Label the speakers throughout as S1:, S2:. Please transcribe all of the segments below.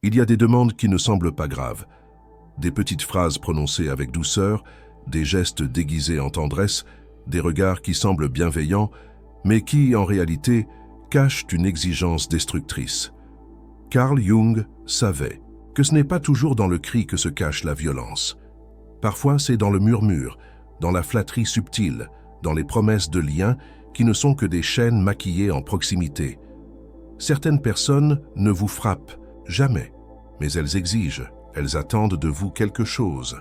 S1: Il y a des demandes qui ne semblent pas graves, des petites phrases prononcées avec douceur, des gestes déguisés en tendresse, des regards qui semblent bienveillants, mais qui, en réalité, cachent une exigence destructrice. Carl Jung savait que ce n'est pas toujours dans le cri que se cache la violence. Parfois, c'est dans le murmure, dans la flatterie subtile, dans les promesses de liens qui ne sont que des chaînes maquillées en proximité. Certaines personnes ne vous frappent jamais, mais elles exigent, elles attendent de vous quelque chose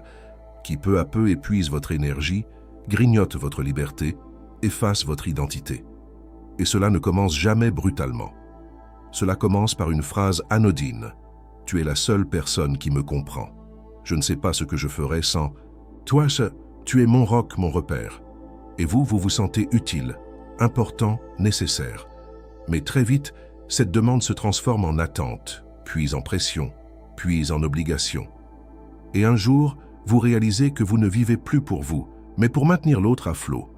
S1: qui peu à peu épuise votre énergie, grignote votre liberté, efface votre identité. Et cela ne commence jamais brutalement. Cela commence par une phrase anodine. « Tu es la seule personne qui me comprend. Je ne sais pas ce que je ferais sans... Toi, tu es mon roc, mon repère. Et vous vous sentez utile, important, nécessaire. Mais très vite, cette demande se transforme en attente, puis en pression, puis en obligation. Et un jour, vous réalisez que vous ne vivez plus pour vous, mais pour maintenir l'autre à flot,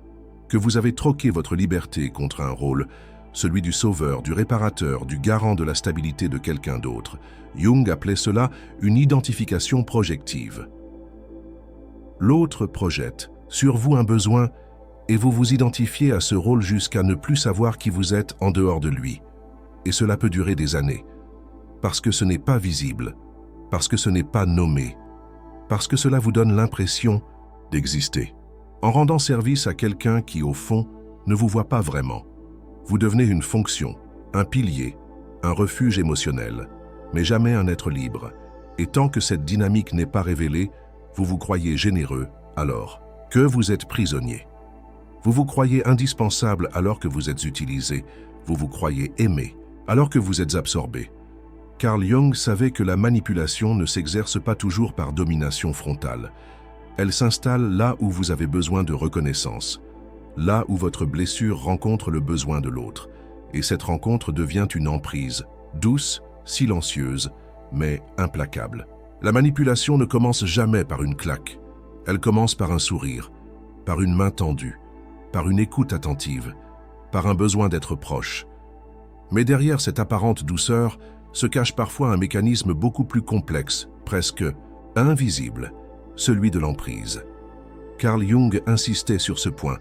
S1: que vous avez troqué votre liberté contre un rôle, celui du sauveur, du réparateur, du garant de la stabilité de quelqu'un d'autre. Jung appelait cela une identification projective. L'autre projette sur vous un besoin et vous vous identifiez à ce rôle jusqu'à ne plus savoir qui vous êtes en dehors de lui. Et cela peut durer des années, parce que ce n'est pas visible, parce que ce n'est pas nommé, parce que cela vous donne l'impression d'exister. En rendant service à quelqu'un qui, au fond, ne vous voit pas vraiment, vous devenez une fonction, un pilier, un refuge émotionnel, mais jamais un être libre. Et tant que cette dynamique n'est pas révélée, vous vous croyez généreux, alors que vous êtes prisonnier. Vous vous croyez indispensable alors que vous êtes utilisé, vous vous croyez aimé alors que vous êtes absorbé. Carl Jung savait que la manipulation ne s'exerce pas toujours par domination frontale. Elle s'installe là où vous avez besoin de reconnaissance, là où votre blessure rencontre le besoin de l'autre. Et cette rencontre devient une emprise, douce, silencieuse, mais implacable. La manipulation ne commence jamais par une claque. Elle commence par un sourire, par une main tendue, par une écoute attentive, par un besoin d'être proche. Mais derrière cette apparente douceur se cache parfois un mécanisme beaucoup plus complexe, presque invisible, celui de l'emprise. Carl Jung insistait sur ce point.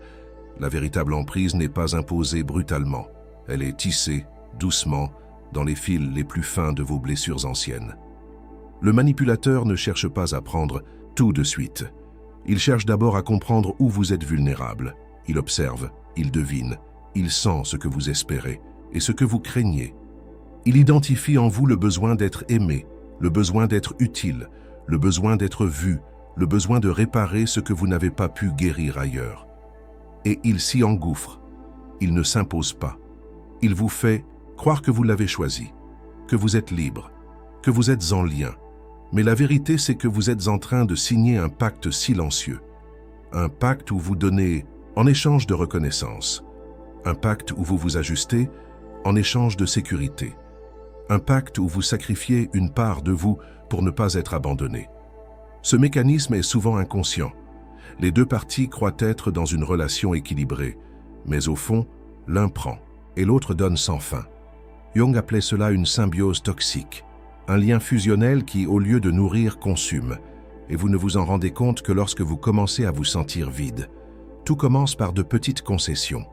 S1: La véritable emprise n'est pas imposée brutalement. Elle est tissée, doucement, dans les fils les plus fins de vos blessures anciennes. Le manipulateur ne cherche pas à prendre tout de suite. Il cherche d'abord à comprendre où vous êtes vulnérable. Il observe, il devine, il sent ce que vous espérez et ce que vous craignez. Il identifie en vous le besoin d'être aimé, le besoin d'être utile, le besoin d'être vu, le besoin de réparer ce que vous n'avez pas pu guérir ailleurs. Et il s'y engouffre. Il ne s'impose pas. Il vous fait croire que vous l'avez choisi, que vous êtes libre, que vous êtes en lien. Mais la vérité, c'est que vous êtes en train de signer un pacte silencieux. Un pacte où vous donnez en échange de reconnaissance. Un pacte où vous vous ajustez en échange de sécurité. Un pacte où vous sacrifiez une part de vous pour ne pas être abandonné. Ce mécanisme est souvent inconscient. Les deux parties croient être dans une relation équilibrée, mais au fond, l'un prend et l'autre donne sans fin. Jung appelait cela une symbiose toxique, un lien fusionnel qui, au lieu de nourrir, consume, et vous ne vous en rendez compte que lorsque vous commencez à vous sentir vide. Tout commence par de petites concessions.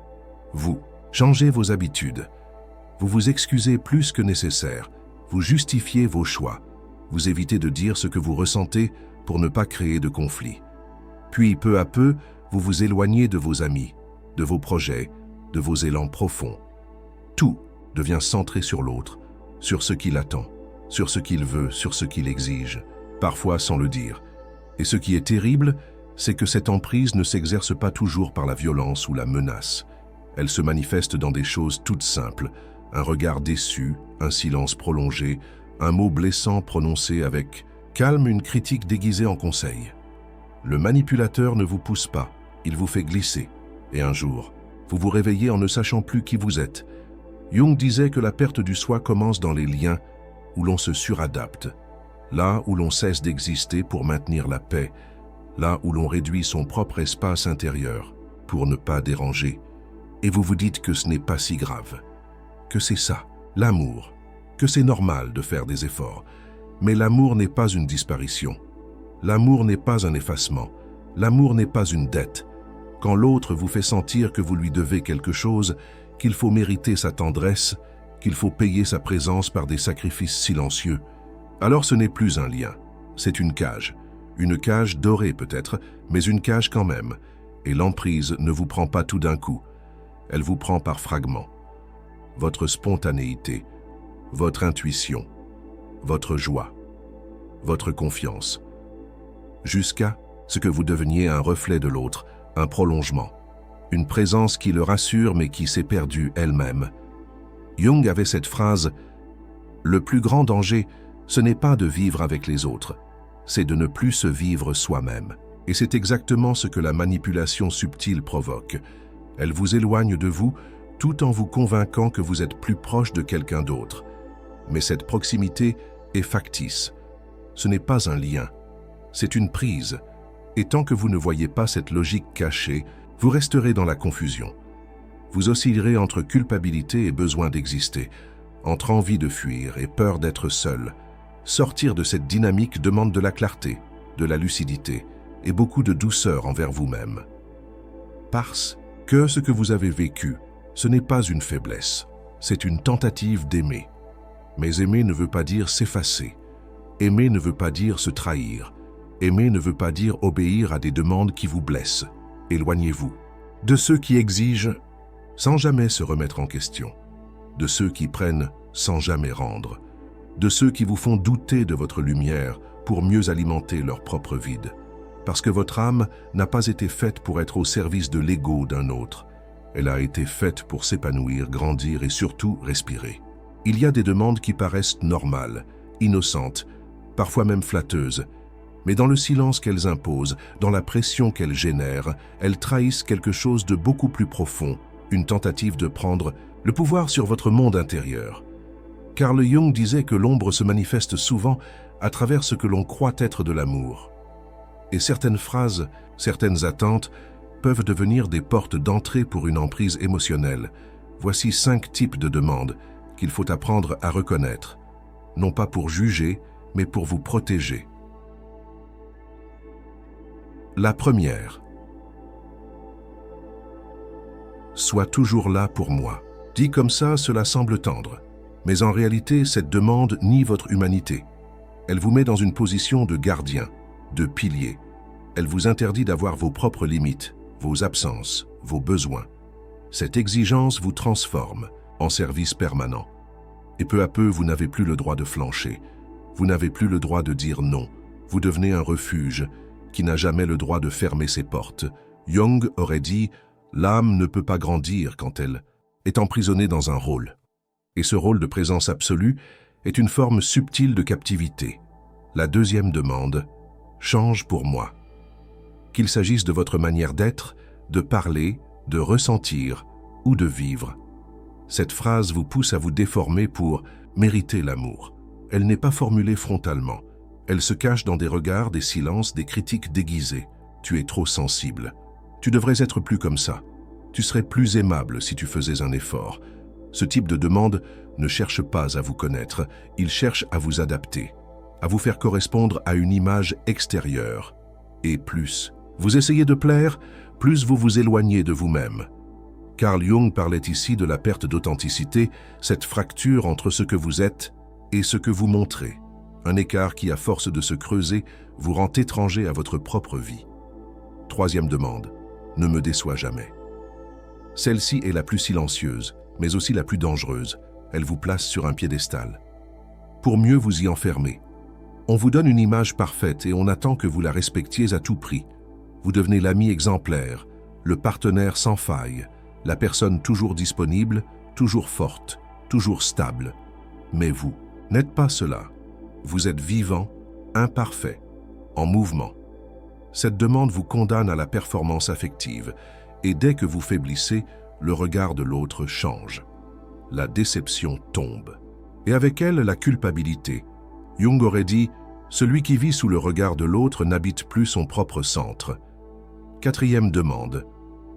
S1: Vous changez vos habitudes. Vous vous excusez plus que nécessaire. Vous justifiez vos choix. Vous évitez de dire ce que vous ressentez pour ne pas créer de conflit. Puis, peu à peu, vous vous éloignez de vos amis, de vos projets, de vos élans profonds. Tout devient centré sur l'autre, sur ce qu'il attend, sur ce qu'il veut, sur ce qu'il exige, parfois sans le dire. Et ce qui est terrible, c'est que cette emprise ne s'exerce pas toujours par la violence ou la menace. Elle se manifeste dans des choses toutes simples, un regard déçu, un silence prolongé, un mot blessant prononcé avec calme, une critique déguisée en conseil. Le manipulateur ne vous pousse pas, il vous fait glisser. Et un jour, vous vous réveillez en ne sachant plus qui vous êtes. Jung disait que la perte du soi commence dans les liens où l'on se suradapte, là où l'on cesse d'exister pour maintenir la paix, là où l'on réduit son propre espace intérieur pour ne pas déranger. Et vous vous dites que ce n'est pas si grave, que c'est ça, l'amour, que c'est normal de faire des efforts. Mais l'amour n'est pas une disparition. L'amour n'est pas un effacement. L'amour n'est pas une dette. Quand l'autre vous fait sentir que vous lui devez quelque chose, qu'il faut mériter sa tendresse, qu'il faut payer sa présence par des sacrifices silencieux, alors ce n'est plus un lien, c'est une cage. Une cage dorée peut-être, mais une cage quand même. Et l'emprise ne vous prend pas tout d'un coup. Elle vous prend par fragments. Votre spontanéité, votre intuition, votre joie, votre confiance. Jusqu'à ce que vous deveniez un reflet de l'autre, un prolongement. Une présence qui le rassure mais qui s'est perdue elle-même. Jung avait cette phrase « Le plus grand danger, ce n'est pas de vivre avec les autres, c'est de ne plus se vivre soi-même. » Et c'est exactement ce que la manipulation subtile provoque. Elle vous éloigne de vous tout en vous convainquant que vous êtes plus proche de quelqu'un d'autre. Mais cette proximité est factice. Ce n'est pas un lien, c'est une prise. Et tant que vous ne voyez pas cette logique cachée, vous resterez dans la confusion. Vous oscillerez entre culpabilité et besoin d'exister, entre envie de fuir et peur d'être seul. Sortir de cette dynamique demande de la clarté, de la lucidité et beaucoup de douceur envers vous-même. Parce que ce que vous avez vécu, ce n'est pas une faiblesse, c'est une tentative d'aimer. Mais aimer ne veut pas dire s'effacer. Aimer ne veut pas dire se trahir. Aimer ne veut pas dire obéir à des demandes qui vous blessent. Éloignez-vous de ceux qui exigent sans jamais se remettre en question, de ceux qui prennent sans jamais rendre, de ceux qui vous font douter de votre lumière pour mieux alimenter leur propre vide. Parce que votre âme n'a pas été faite pour être au service de l'ego d'un autre. Elle a été faite pour s'épanouir, grandir et surtout respirer. Il y a des demandes qui paraissent normales, innocentes, parfois même flatteuses, mais dans le silence qu'elles imposent, dans la pression qu'elles génèrent, elles trahissent quelque chose de beaucoup plus profond, une tentative de prendre le pouvoir sur votre monde intérieur. Carl Jung disait que l'ombre se manifeste souvent à travers ce que l'on croit être de l'amour. Et certaines phrases, certaines attentes peuvent devenir des portes d'entrée pour une emprise émotionnelle. Voici 5 types de demandes qu'il faut apprendre à reconnaître, non pas pour juger, mais pour vous protéger. La première. Sois toujours là pour moi. Dit comme ça, cela semble tendre. Mais en réalité, cette demande nie votre humanité. Elle vous met dans une position de gardien, de pilier. Elle vous interdit d'avoir vos propres limites, vos absences, vos besoins. Cette exigence vous transforme en service permanent. Et peu à peu, vous n'avez plus le droit de flancher. Vous n'avez plus le droit de dire non. Vous devenez un refuge qui n'a jamais le droit de fermer ses portes. Jung aurait dit « L'âme ne peut pas grandir quand elle est emprisonnée dans un rôle. » Et ce rôle de présence absolue est une forme subtile de captivité. La deuxième demande « Change pour moi ». Qu'il s'agisse de votre manière d'être, de parler, de ressentir ou de vivre. Cette phrase vous pousse à vous déformer pour mériter l'amour. Elle n'est pas formulée frontalement. Elle se cache dans des regards, des silences, des critiques déguisées. Tu es trop sensible. Tu devrais être plus comme ça. Tu serais plus aimable si tu faisais un effort. Ce type de demande ne cherche pas à vous connaître. Il cherche à vous adapter, à vous faire correspondre à une image extérieure. Et plus vous essayez de plaire, plus vous vous éloignez de vous-même. Carl Jung parlait ici de la perte d'authenticité, cette fracture entre ce que vous êtes et ce que vous montrez. Un écart qui, à force de se creuser, vous rend étranger à votre propre vie. Troisième demande, ne me déçois jamais. Celle-ci est la plus silencieuse, mais aussi la plus dangereuse. Elle vous place sur un piédestal. Pour mieux vous y enfermer. On vous donne une image parfaite et on attend que vous la respectiez à tout prix. Vous devenez l'ami exemplaire, le partenaire sans faille, la personne toujours disponible, toujours forte, toujours stable. Mais vous n'êtes pas cela. Vous êtes vivant, imparfait, en mouvement. Cette demande vous condamne à la performance affective et dès que vous faiblissez, le regard de l'autre change. La déception tombe. Et avec elle, la culpabilité. Jung aurait dit « Celui qui vit sous le regard de l'autre n'habite plus son propre centre ». Quatrième demande,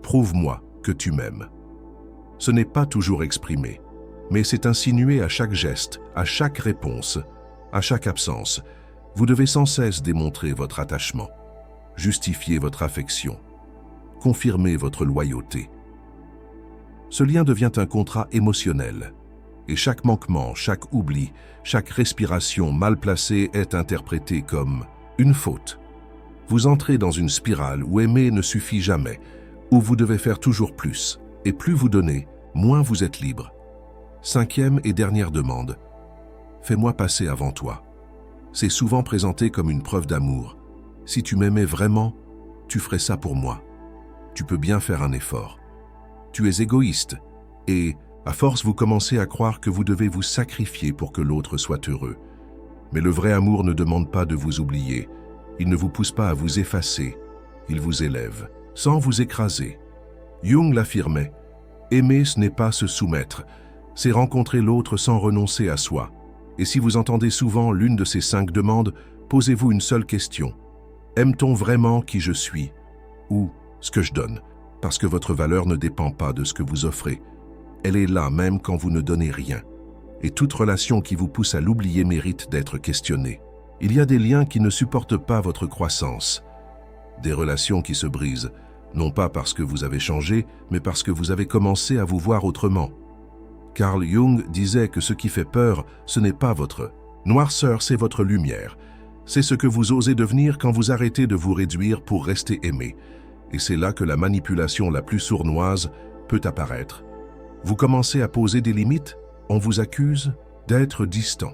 S1: prouve-moi que tu m'aimes. Ce n'est pas toujours exprimé, mais c'est insinué à chaque geste, à chaque réponse, À chaque absence, vous devez sans cesse démontrer votre attachement, justifier votre affection, confirmer votre loyauté. Ce lien devient un contrat émotionnel, et chaque manquement, chaque oubli, chaque respiration mal placée est interprétée comme une faute. Vous entrez dans une spirale où aimer ne suffit jamais, où vous devez faire toujours plus, et plus vous donnez, moins vous êtes libre. 5e et dernière demande. Fais-moi passer avant toi. C'est souvent présenté comme une preuve d'amour. Si tu m'aimais vraiment, tu ferais ça pour moi. Tu peux bien faire un effort. Tu es égoïste, et, à force, vous commencez à croire que vous devez vous sacrifier pour que l'autre soit heureux. Mais le vrai amour ne demande pas de vous oublier. Il ne vous pousse pas à vous effacer. Il vous élève, sans vous écraser. Jung l'affirmait. Aimer, ce n'est pas se soumettre. C'est rencontrer l'autre sans renoncer à soi. Et si vous entendez souvent l'une de ces 5 demandes, posez-vous une seule question. Aime-t-on vraiment qui je suis? Ou ce que je donne? Parce que votre valeur ne dépend pas de ce que vous offrez. Elle est là même quand vous ne donnez rien. Et toute relation qui vous pousse à l'oublier mérite d'être questionnée. Il y a des liens qui ne supportent pas votre croissance. Des relations qui se brisent, non pas parce que vous avez changé, mais parce que vous avez commencé à vous voir autrement. Carl Jung disait que ce qui fait peur, ce n'est pas votre noirceur, c'est votre lumière. C'est ce que vous osez devenir quand vous arrêtez de vous réduire pour rester aimé. Et c'est là que la manipulation la plus sournoise peut apparaître. Vous commencez à poser des limites, on vous accuse d'être distant.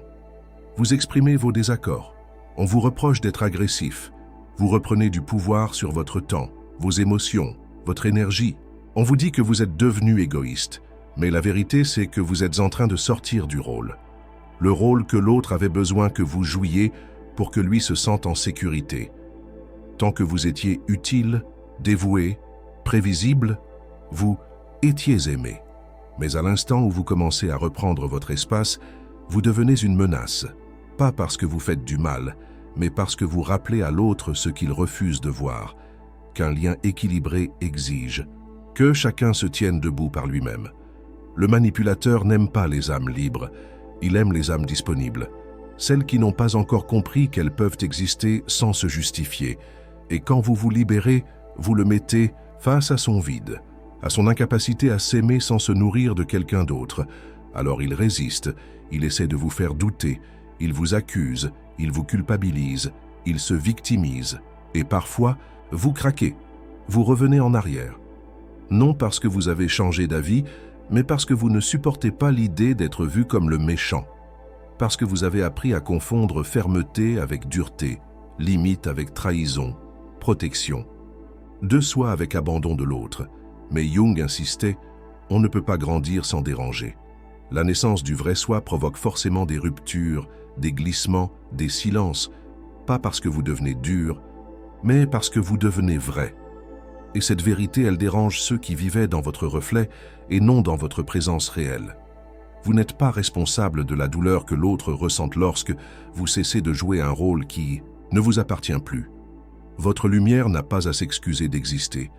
S1: Vous exprimez vos désaccords, on vous reproche d'être agressif. Vous reprenez du pouvoir sur votre temps, vos émotions, votre énergie. On vous dit que vous êtes devenu égoïste. Mais la vérité, c'est que vous êtes en train de sortir du rôle. Le rôle que l'autre avait besoin que vous jouiez pour que lui se sente en sécurité. Tant que vous étiez utile, dévoué, prévisible, vous étiez aimé. Mais à l'instant où vous commencez à reprendre votre espace, vous devenez une menace. Pas parce que vous faites du mal, mais parce que vous rappelez à l'autre ce qu'il refuse de voir, qu'un lien équilibré exige, que chacun se tienne debout par lui-même. Le manipulateur n'aime pas les âmes libres, il aime les âmes disponibles, celles qui n'ont pas encore compris qu'elles peuvent exister sans se justifier. Et quand vous vous libérez, vous le mettez face à son vide, à son incapacité à s'aimer sans se nourrir de quelqu'un d'autre. Alors il résiste, il essaie de vous faire douter, il vous accuse, il vous culpabilise, il se victimise. Et parfois, vous craquez, vous revenez en arrière. Non parce que vous avez changé d'avis, mais parce que vous ne supportez pas l'idée d'être vu comme le méchant. Parce que vous avez appris à confondre fermeté avec dureté, limite avec trahison, protection. De soi avec abandon de l'autre. Mais Jung insistait, on ne peut pas grandir sans déranger. La naissance du vrai soi provoque forcément des ruptures, des glissements, des silences, pas parce que vous devenez dur, mais parce que vous devenez vrai. Et cette vérité, elle dérange ceux qui vivaient dans votre reflet et non dans votre présence réelle. Vous n'êtes pas responsable de la douleur que l'autre ressente lorsque vous cessez de jouer un rôle qui ne vous appartient plus. Votre lumière n'a pas à s'excuser d'exister.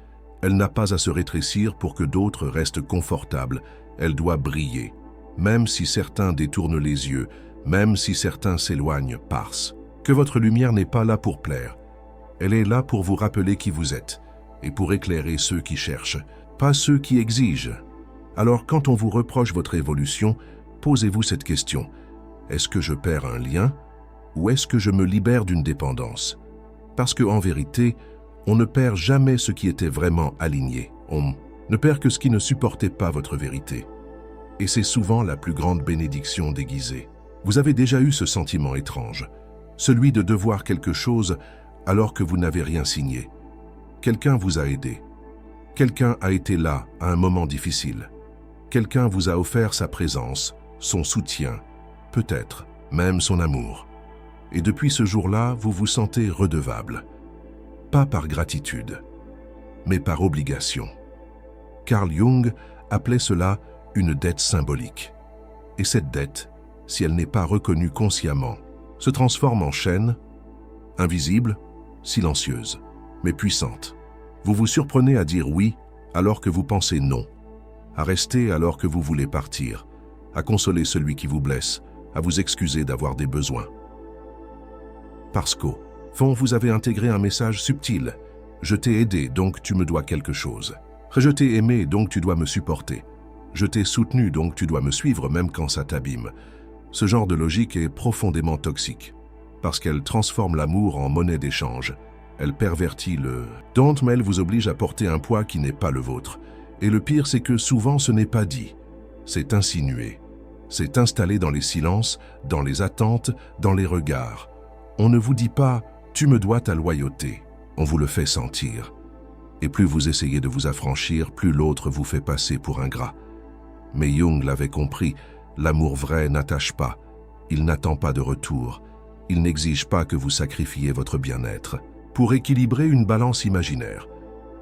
S1: Elle n'a pas à se rétrécir pour que d'autres restent confortables. Elle doit briller, même si certains détournent les yeux, même si certains s'éloignent, parce que votre lumière n'est pas là pour plaire. Elle est là pour vous rappeler qui vous êtes et pour éclairer ceux qui cherchent, pas ceux qui exigent. Alors quand on vous reproche votre évolution, posez-vous cette question. Est-ce que je perds un lien ou est-ce que je me libère d'une dépendance? Parce qu'en vérité, on ne perd jamais ce qui était vraiment aligné. On ne perd que ce qui ne supportait pas votre vérité. Et c'est souvent la plus grande bénédiction déguisée. Vous avez déjà eu ce sentiment étrange, celui de devoir quelque chose alors que vous n'avez rien signé. Quelqu'un vous a aidé. Quelqu'un a été là à un moment difficile. Quelqu'un vous a offert sa présence, son soutien, peut-être même son amour. Et depuis ce jour-là, vous vous sentez redevable. Pas par gratitude, mais par obligation. Carl Jung appelait cela une dette symbolique. Et cette dette, si elle n'est pas reconnue consciemment, se transforme en chaîne, invisible, silencieuse, mais puissante. Vous vous surprenez à dire oui alors que vous pensez non, à rester alors que vous voulez partir, à consoler celui qui vous blesse, à vous excuser d'avoir des besoins. Parce qu'au fond, vous avez intégré un message subtil. Je t'ai aidé, donc tu me dois quelque chose. Je t'ai aimé, donc tu dois me supporter. Je t'ai soutenu, donc tu dois me suivre même quand ça t'abîme. Ce genre de logique est profondément toxique, parce qu'elle transforme l'amour en monnaie d'échange. Elle pervertit le don, mais elle vous oblige à porter un poids qui n'est pas le vôtre. Et le pire, c'est que souvent ce n'est pas dit. C'est insinué. C'est installé dans les silences, dans les attentes, dans les regards. On ne vous dit pas « tu me dois ta loyauté ». On vous le fait sentir. Et plus vous essayez de vous affranchir, plus l'autre vous fait passer pour ingrat. Mais Jung l'avait compris, l'amour vrai n'attache pas. Il n'attend pas de retour. Il n'exige pas que vous sacrifiez votre bien-être. Pour équilibrer une balance imaginaire.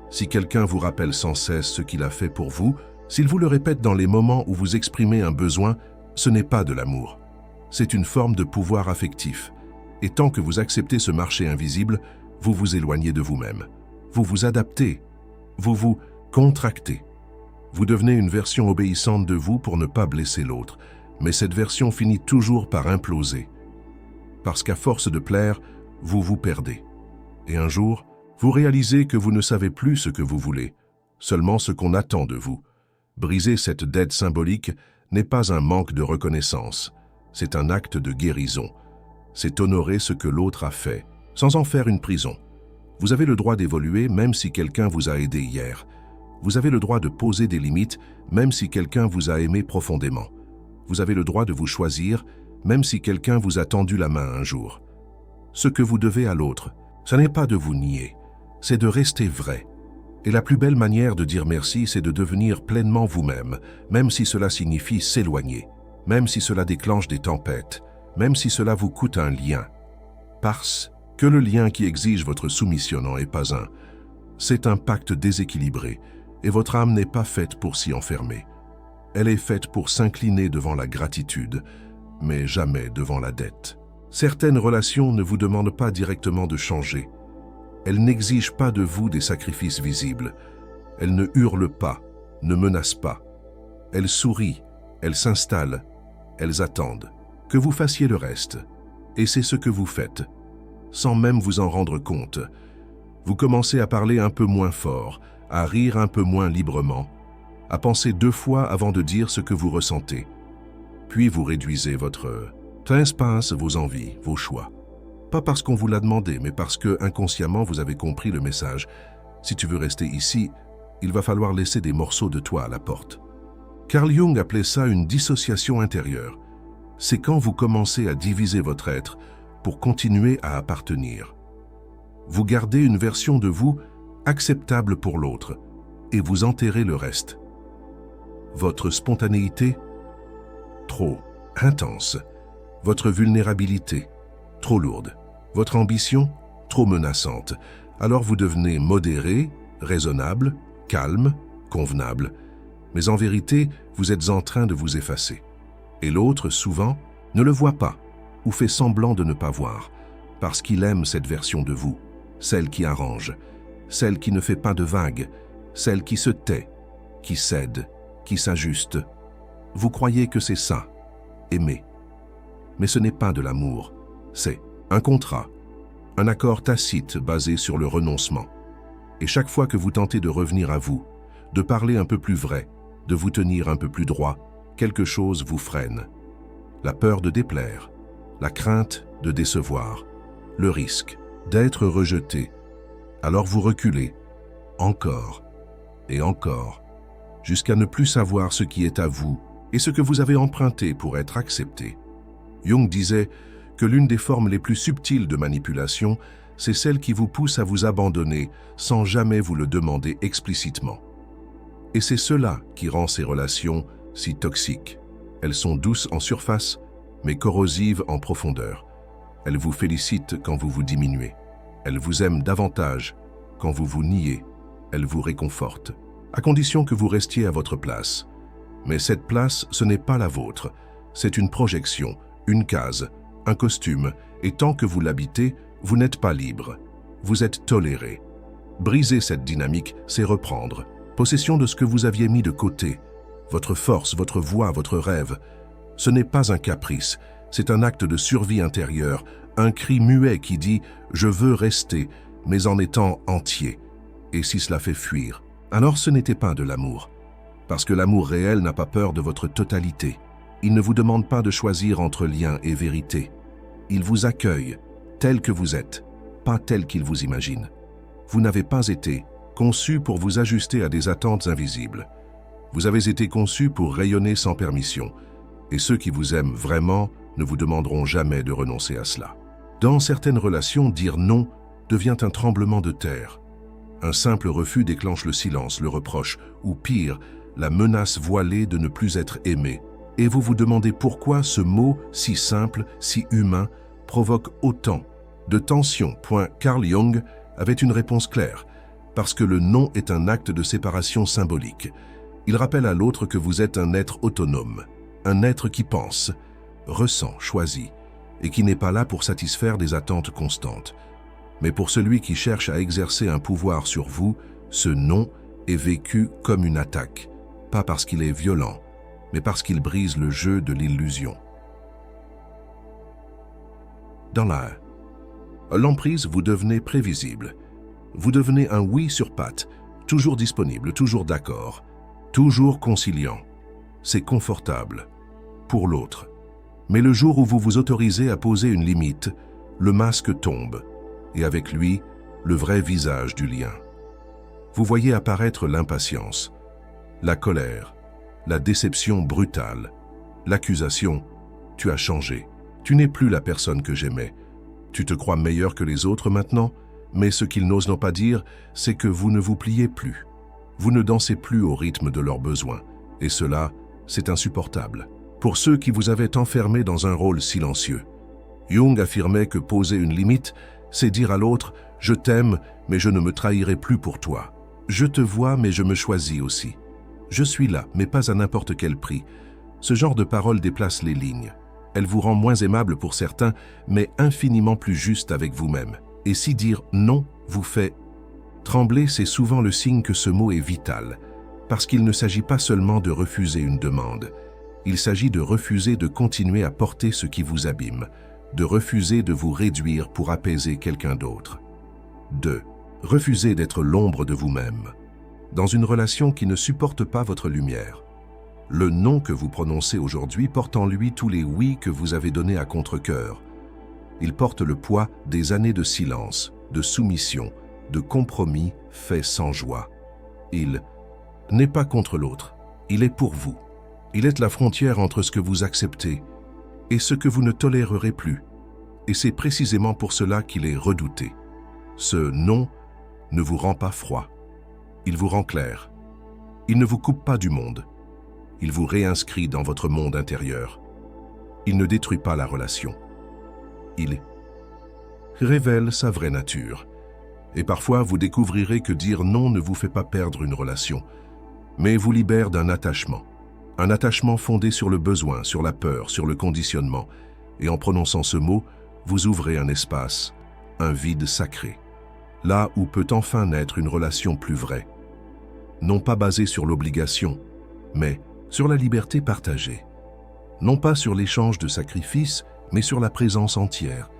S1: Si quelqu'un vous rappelle sans cesse ce qu'il a fait pour vous, s'il vous le répète dans les moments où vous exprimez un besoin, ce n'est pas de l'amour. C'est une forme de pouvoir affectif. Et tant que vous acceptez ce marché invisible, vous vous éloignez de vous-même. Vous vous adaptez. Vous vous contractez. Vous devenez une version obéissante de vous pour ne pas blesser l'autre. Mais cette version finit toujours par imploser. Parce qu'à force de plaire, vous vous perdez. Et un jour, vous réalisez que vous ne savez plus ce que vous voulez, seulement ce qu'on attend de vous. Briser cette dette symbolique n'est pas un manque de reconnaissance, c'est un acte de guérison. C'est honorer ce que l'autre a fait, sans en faire une prison. Vous avez le droit d'évoluer même si quelqu'un vous a aidé hier. Vous avez le droit de poser des limites même si quelqu'un vous a aimé profondément. Vous avez le droit de vous choisir même si quelqu'un vous a tendu la main un jour. Ce que vous devez à l'autre, ce n'est pas de vous nier, c'est de rester vrai. Et la plus belle manière de dire merci, c'est de devenir pleinement vous-même, même si cela signifie s'éloigner, même si cela déclenche des tempêtes, même si cela vous coûte un lien. Parce que le lien qui exige votre soumission n'en est pas un. C'est un pacte déséquilibré, et votre âme n'est pas faite pour s'y enfermer. Elle est faite pour s'incliner devant la gratitude, mais jamais devant la dette. Certaines relations ne vous demandent pas directement de changer. Elles n'exigent pas de vous des sacrifices visibles. Elles ne hurlent pas, ne menacent pas. Elles sourient, elles s'installent, elles attendent. Que vous fassiez le reste. Et c'est ce que vous faites. Sans même vous en rendre compte. Vous commencez à parler un peu moins fort, à rire un peu moins librement, à penser 2 fois avant de dire ce que vous ressentez. Puis vous réduisez votre espace, vos envies, vos choix. Pas parce qu'on vous l'a demandé, mais parce que, inconsciemment, vous avez compris le message. Si tu veux rester ici, il va falloir laisser des morceaux de toi à la porte. Carl Jung appelait ça une dissociation intérieure. C'est quand vous commencez à diviser votre être pour continuer à appartenir. Vous gardez une version de vous acceptable pour l'autre et vous enterrez le reste. Votre spontanéité, trop intense. Votre vulnérabilité, trop lourde. Votre ambition, trop menaçante. Alors vous devenez modéré, raisonnable, calme, convenable. Mais en vérité, vous êtes en train de vous effacer. Et l'autre, souvent, ne le voit pas ou fait semblant de ne pas voir, parce qu'il aime cette version de vous, celle qui arrange, celle qui ne fait pas de vagues, celle qui se tait, qui cède, qui s'ajuste. Vous croyez que c'est ça, aimer. Mais ce n'est pas de l'amour, c'est un contrat, un accord tacite basé sur le renoncement. Et chaque fois que vous tentez de revenir à vous, de parler un peu plus vrai, de vous tenir un peu plus droit, quelque chose vous freine. La peur de déplaire, la crainte de décevoir, le risque d'être rejeté. Alors vous reculez, encore et encore, jusqu'à ne plus savoir ce qui est à vous et ce que vous avez emprunté pour être accepté. Jung disait que l'une des formes les plus subtiles de manipulation, c'est celle qui vous pousse à vous abandonner sans jamais vous le demander explicitement. Et c'est cela qui rend ces relations si toxiques. Elles sont douces en surface, mais corrosives en profondeur. Elles vous félicitent quand vous vous diminuez. Elles vous aiment davantage quand vous vous niez. Elles vous réconfortent, à condition que vous restiez à votre place. Mais cette place, ce n'est pas la vôtre. C'est une projection, une case, un costume, et tant que vous l'habitez, vous n'êtes pas libre. Vous êtes toléré. Briser cette dynamique, c'est reprendre possession de ce que vous aviez mis de côté, votre force, votre voix, votre rêve. Ce n'est pas un caprice, c'est un acte de survie intérieure, un cri muet qui dit « je veux rester », mais en étant entier. Et si cela fait fuir, alors ce n'était pas de l'amour. Parce que l'amour réel n'a pas peur de votre totalité. Il ne vous demande pas de choisir entre lien et vérité. Il vous accueille tel que vous êtes, pas tel qu'il vous imagine. Vous n'avez pas été conçu pour vous ajuster à des attentes invisibles. Vous avez été conçu pour rayonner sans permission. Et ceux qui vous aiment vraiment ne vous demanderont jamais de renoncer à cela. Dans certaines relations, dire non devient un tremblement de terre. Un simple refus déclenche le silence, le reproche, ou pire, la menace voilée de ne plus être aimé. Et vous vous demandez pourquoi ce mot, si simple, si humain, provoque autant de tensions. Carl Jung avait une réponse claire, parce que le non est un acte de séparation symbolique. Il rappelle à l'autre que vous êtes un être autonome, un être qui pense, ressent, choisit, et qui n'est pas là pour satisfaire des attentes constantes. Mais pour celui qui cherche à exercer un pouvoir sur vous, ce non est vécu comme une attaque, pas parce qu'il est violent, mais parce qu'il brise le jeu de l'illusion. Dans l'emprise, vous devenez prévisible. Vous devenez un oui sur pattes, toujours disponible, toujours d'accord, toujours conciliant. C'est confortable pour l'autre. Mais le jour où vous vous autorisez à poser une limite, le masque tombe, et avec lui, le vrai visage du lien. Vous voyez apparaître l'impatience, la colère, la déception brutale, l'accusation « tu as changé, tu n'es plus la personne que j'aimais, tu te crois meilleur que les autres maintenant ?» Mais ce qu'ils n'osent pas dire, c'est que vous ne vous pliez plus. Vous ne dansez plus au rythme de leurs besoins, et cela, c'est insupportable. Pour ceux qui vous avaient enfermé dans un rôle silencieux. Jung affirmait que poser une limite, c'est dire à l'autre « je t'aime, mais je ne me trahirai plus pour toi. Je te vois, mais je me choisis aussi. Je suis là, mais pas à n'importe quel prix. » Ce genre de parole déplace les lignes. Elle vous rend moins aimable pour certains, mais infiniment plus juste avec vous-même. Et si dire « non » vous fait trembler, c'est souvent le signe que ce mot est vital, parce qu'il ne s'agit pas seulement de refuser une demande. Il s'agit de refuser de continuer à porter ce qui vous abîme, de refuser de vous réduire pour apaiser quelqu'un d'autre. 2. Refusez d'être l'ombre de vous-même, dans une relation qui ne supporte pas votre lumière. Le non que vous prononcez aujourd'hui porte en lui tous les oui que vous avez donnés à contre-cœur. Il porte le poids des années de silence, de soumission, de compromis faits sans joie. Il n'est pas contre l'autre, il est pour vous. Il est la frontière entre ce que vous acceptez et ce que vous ne tolérerez plus. Et c'est précisément pour cela qu'il est redouté. Ce non ne vous rend pas froid. Il vous rend clair. Il ne vous coupe pas du monde. Il vous réinscrit dans votre monde intérieur. Il ne détruit pas la relation. Il révèle sa vraie nature. Et parfois, vous découvrirez que dire non ne vous fait pas perdre une relation, mais vous libère d'un attachement. Un attachement fondé sur le besoin, sur la peur, sur le conditionnement. Et en prononçant ce mot, vous ouvrez un espace, un vide sacré. Là où peut enfin naître une relation plus vraie. Non pas basée sur l'obligation, mais sur la liberté partagée. Non pas sur l'échange de sacrifices, mais sur la présence entière.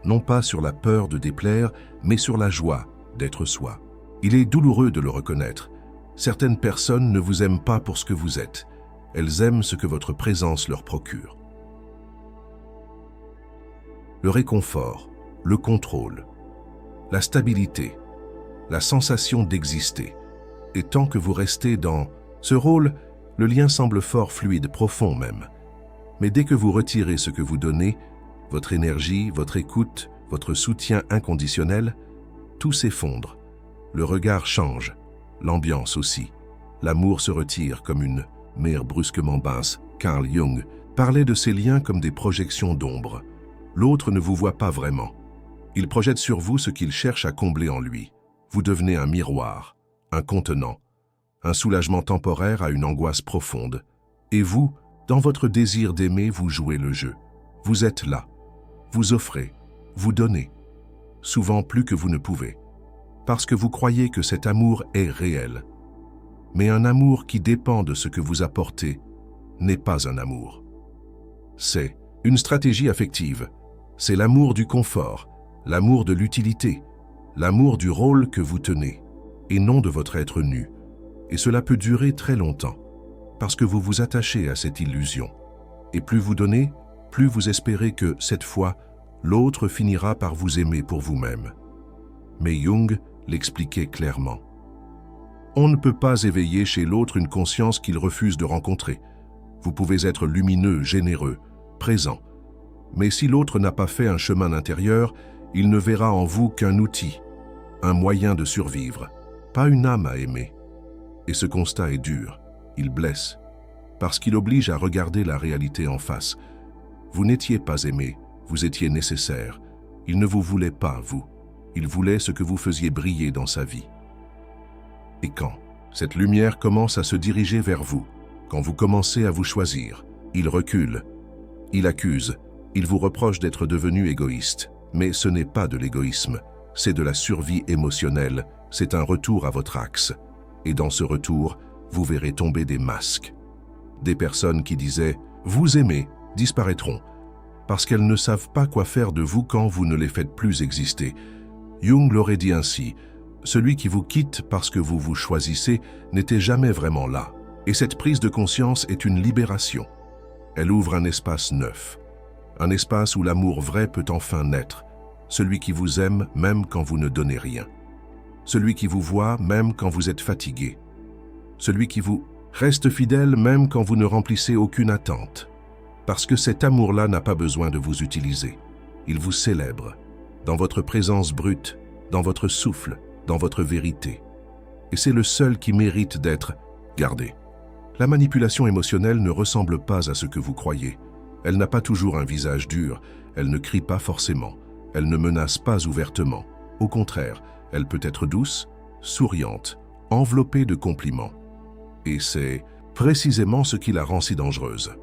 S1: Non pas sur la peur de déplaire, mais sur la joie d'être soi. Il est douloureux de le reconnaître. Certaines personnes ne vous aiment pas pour ce que vous êtes. Elles aiment ce que votre présence leur procure. Le réconfort, le contrôle, la stabilité, la sensation d'exister. Et tant que vous restez dans ce rôle, le lien semble fort, fluide, profond même. Mais dès que vous retirez ce que vous donnez, votre énergie, votre écoute, votre soutien inconditionnel, tout s'effondre. Le regard change, l'ambiance aussi. L'amour se retire comme une mer brusquement basse. Carl Jung parlait de ces liens comme des projections d'ombre. L'autre ne vous voit pas vraiment. Il projette sur vous ce qu'il cherche à combler en lui. Vous devenez un miroir, un contenant, un soulagement temporaire à une angoisse profonde. Et vous, dans votre désir d'aimer, vous jouez le jeu. Vous êtes là. Vous offrez, vous donnez. Souvent plus que vous ne pouvez. Parce que vous croyez que cet amour est réel. Mais un amour qui dépend de ce que vous apportez n'est pas un amour. C'est une stratégie affective. C'est l'amour du confort, l'amour de l'utilité, l'amour du rôle que vous tenez, et non de votre être nu. Et cela peut durer très longtemps, parce que vous vous attachez à cette illusion. Et plus vous donnez, plus vous espérez que, cette fois, l'autre finira par vous aimer pour vous-même. Mais Jung l'expliquait clairement. On ne peut pas éveiller chez l'autre une conscience qu'il refuse de rencontrer. Vous pouvez être lumineux, généreux, présent. Mais si l'autre n'a pas fait un chemin intérieur, il ne verra en vous qu'un outil, un moyen de survivre, pas une âme à aimer. Et ce constat est dur, il blesse, parce qu'il oblige à regarder la réalité en face. Vous n'étiez pas aimé, vous étiez nécessaire. Il ne vous voulait pas, vous. Il voulait ce que vous faisiez briller dans sa vie. Et quand cette lumière commence à se diriger vers vous, quand vous commencez à vous choisir, il recule, il accuse, il vous reproche d'être devenu égoïste. Mais ce n'est pas de l'égoïsme, c'est de la survie émotionnelle, c'est un retour à votre axe. Et dans ce retour, vous verrez tomber des masques. Des personnes qui disaient « vous aimez » disparaîtront, parce qu'elles ne savent pas quoi faire de vous quand vous ne les faites plus exister. Jung l'aurait dit ainsi, celui qui vous quitte parce que vous vous choisissez n'était jamais vraiment là. Et cette prise de conscience est une libération. Elle ouvre un espace neuf. Un espace où l'amour vrai peut enfin naître. Celui qui vous aime même quand vous ne donnez rien. Celui qui vous voit même quand vous êtes fatigué. Celui qui vous reste fidèle même quand vous ne remplissez aucune attente. Parce que cet amour-là n'a pas besoin de vous utiliser. Il vous célèbre, dans votre présence brute, dans votre souffle, dans votre vérité. Et c'est le seul qui mérite d'être gardé. La manipulation émotionnelle ne ressemble pas à ce que vous croyez. Elle n'a pas toujours un visage dur, elle ne crie pas forcément, elle ne menace pas ouvertement. Au contraire, elle peut être douce, souriante, enveloppée de compliments. Et c'est précisément ce qui la rend si dangereuse.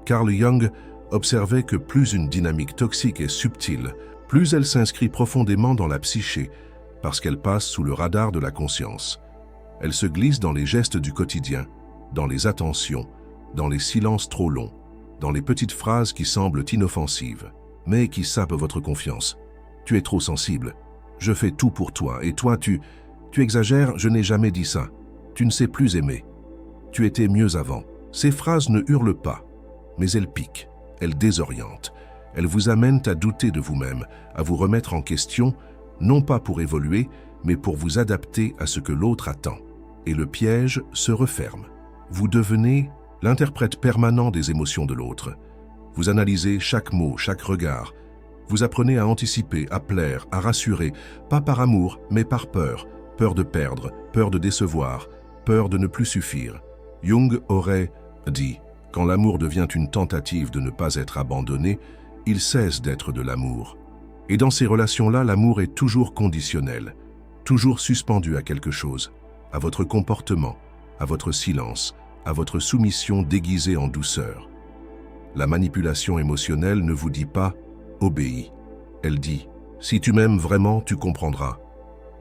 S1: Carl Jung observait que plus une dynamique toxique est subtile, plus elle s'inscrit profondément dans la psyché, parce qu'elle passe sous le radar de la conscience. Elle se glisse dans les gestes du quotidien, dans les attentions, dans les silences trop longs, dans les petites phrases qui semblent inoffensives, mais qui sapent votre confiance. Tu es trop sensible. Je fais tout pour toi, et toi, tu exagères, je n'ai jamais dit ça. Tu ne sais plus aimer. Tu étais mieux avant. Ces phrases ne hurlent pas, mais elles piquent, elles désorientent. Elles vous amènent à douter de vous-même, à vous remettre en question, non pas pour évoluer, mais pour vous adapter à ce que l'autre attend. Et le piège se referme. Vous devenez l'interprète permanent des émotions de l'autre. Vous analysez chaque mot, chaque regard. Vous apprenez à anticiper, à plaire, à rassurer, pas par amour, mais par peur. Peur de perdre, peur de décevoir, peur de ne plus suffire. Jung aurait dit, quand l'amour devient une tentative de ne pas être abandonné, il cesse d'être de l'amour. Et dans ces relations-là, l'amour est toujours conditionnel, toujours suspendu à quelque chose, à votre comportement, à votre silence, à votre soumission déguisée en douceur. La manipulation émotionnelle ne vous dit pas « obéis ». Elle dit « si tu m'aimes vraiment, tu comprendras.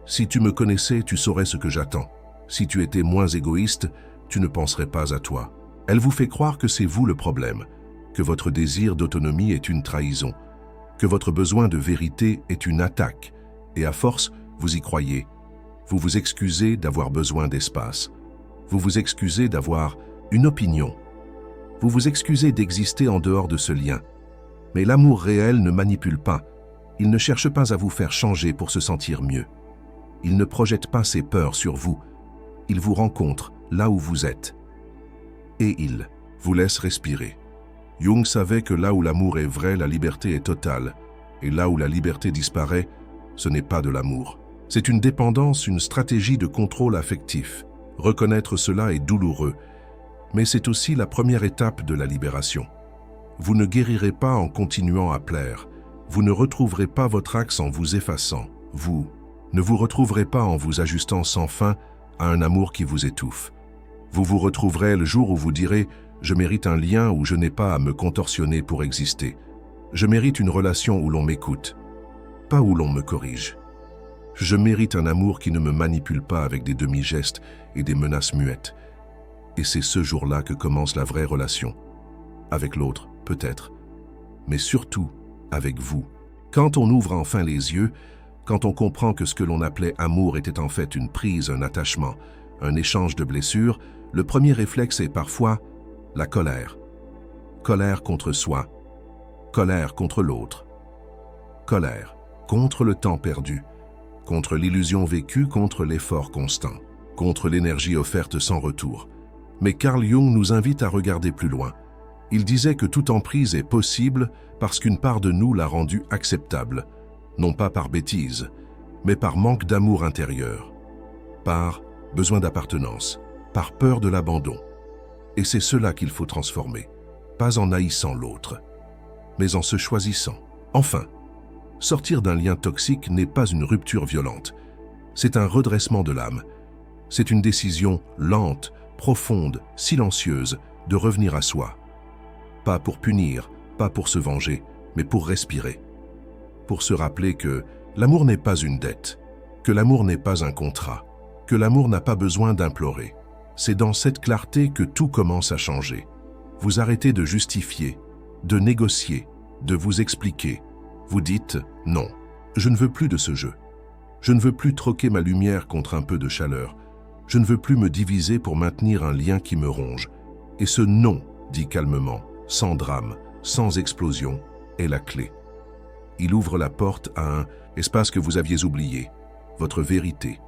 S1: Si tu me connaissais, tu saurais ce que j'attends. Si tu étais moins égoïste, tu ne penserais pas à toi. » Elle vous fait croire que c'est vous le problème, que votre désir d'autonomie est une trahison, que votre besoin de vérité est une attaque, et à force, vous y croyez. Vous vous excusez d'avoir besoin d'espace. Vous vous excusez d'avoir une opinion. Vous vous excusez d'exister en dehors de ce lien. Mais l'amour réel ne manipule pas. Il ne cherche pas à vous faire changer pour se sentir mieux. Il ne projette pas ses peurs sur vous. Il vous rencontre là où vous êtes. Et il vous laisse respirer. Jung savait que là où l'amour est vrai, la liberté est totale. Et là où la liberté disparaît, ce n'est pas de l'amour. C'est une dépendance, une stratégie de contrôle affectif. Reconnaître cela est douloureux, mais c'est aussi la première étape de la libération. Vous ne guérirez pas en continuant à plaire. Vous ne retrouverez pas votre axe en vous effaçant. Vous ne vous retrouverez pas en vous ajustant sans fin à un amour qui vous étouffe. Vous vous retrouverez le jour où vous direz « Je mérite un lien où je n'ai pas à me contorsionner pour exister. Je mérite une relation où l'on m'écoute, pas où l'on me corrige. Je mérite un amour qui ne me manipule pas avec des demi-gestes et des menaces muettes. » Et c'est ce jour-là que commence la vraie relation. Avec l'autre, peut-être, mais surtout avec vous. Quand on ouvre enfin les yeux, quand on comprend que ce que l'on appelait amour était en fait une prise, un attachement, un échange de blessures, le premier réflexe est parfois la colère. Colère contre soi, colère contre l'autre, colère contre le temps perdu, contre l'illusion vécue, contre l'effort constant, contre l'énergie offerte sans retour. Mais Carl Jung nous invite à regarder plus loin. Il disait que toute emprise est possible parce qu'une part de nous l'a rendue acceptable, non pas par bêtise, mais par manque d'amour intérieur, par besoin d'appartenance, par peur de l'abandon. Et c'est cela qu'il faut transformer, pas en haïssant l'autre, mais en se choisissant. Enfin, sortir d'un lien toxique n'est pas une rupture violente, c'est un redressement de l'âme. C'est une décision lente, profonde, silencieuse de revenir à soi. Pas pour punir, pas pour se venger, mais pour respirer. Pour se rappeler que l'amour n'est pas une dette, que l'amour n'est pas un contrat, que l'amour n'a pas besoin d'implorer. C'est dans cette clarté que tout commence à changer. Vous arrêtez de justifier, de négocier, de vous expliquer. Vous dites « non, je ne veux plus de ce jeu. Je ne veux plus troquer ma lumière contre un peu de chaleur. Je ne veux plus me diviser pour maintenir un lien qui me ronge. » Et ce « non », dit calmement, sans drame, sans explosion, est la clé. Il ouvre la porte à un espace que vous aviez oublié, votre vérité.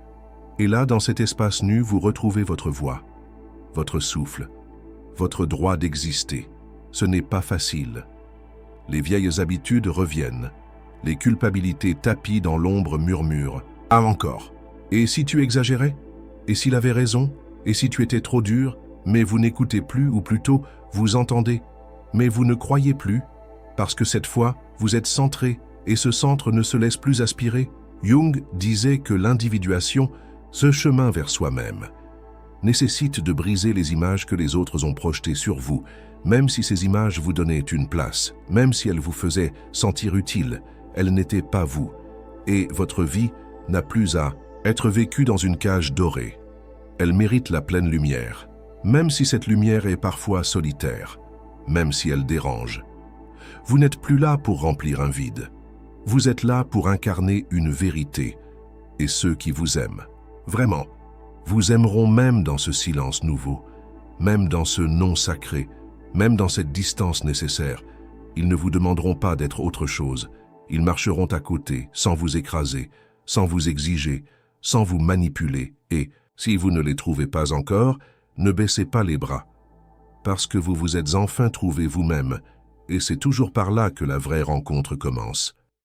S1: Et là, dans cet espace nu, vous retrouvez votre voix, votre souffle, votre droit d'exister. Ce n'est pas facile. Les vieilles habitudes reviennent. Les culpabilités tapies dans l'ombre murmurent. « Ah, encore. Et si tu exagérais? Et s'il avait raison? Et si tu étais trop dur? Mais vous n'écoutez plus, ou plutôt, vous entendez. Mais vous ne croyez plus, parce que cette fois, vous êtes centré, et ce centre ne se laisse plus aspirer. » Jung disait que l'individuation, ce chemin vers soi-même, nécessite de briser les images que les autres ont projetées sur vous, même si ces images vous donnaient une place, même si elles vous faisaient sentir utile, elles n'étaient pas vous. Et votre vie n'a plus à être vécue dans une cage dorée. Elle mérite la pleine lumière, même si cette lumière est parfois solitaire, même si elle dérange. Vous n'êtes plus là pour remplir un vide. Vous êtes là pour incarner une vérité, et ceux qui vous aiment, vraiment, vous aimeront même dans ce silence nouveau, même dans ce non sacré, même dans cette distance nécessaire. Ils ne vous demanderont pas d'être autre chose. Ils marcheront à côté, sans vous écraser, sans vous exiger, sans vous manipuler. Et, si vous ne les trouvez pas encore, ne baissez pas les bras, parce que vous vous êtes enfin trouvé vous-même, et c'est toujours par là que la vraie rencontre commence.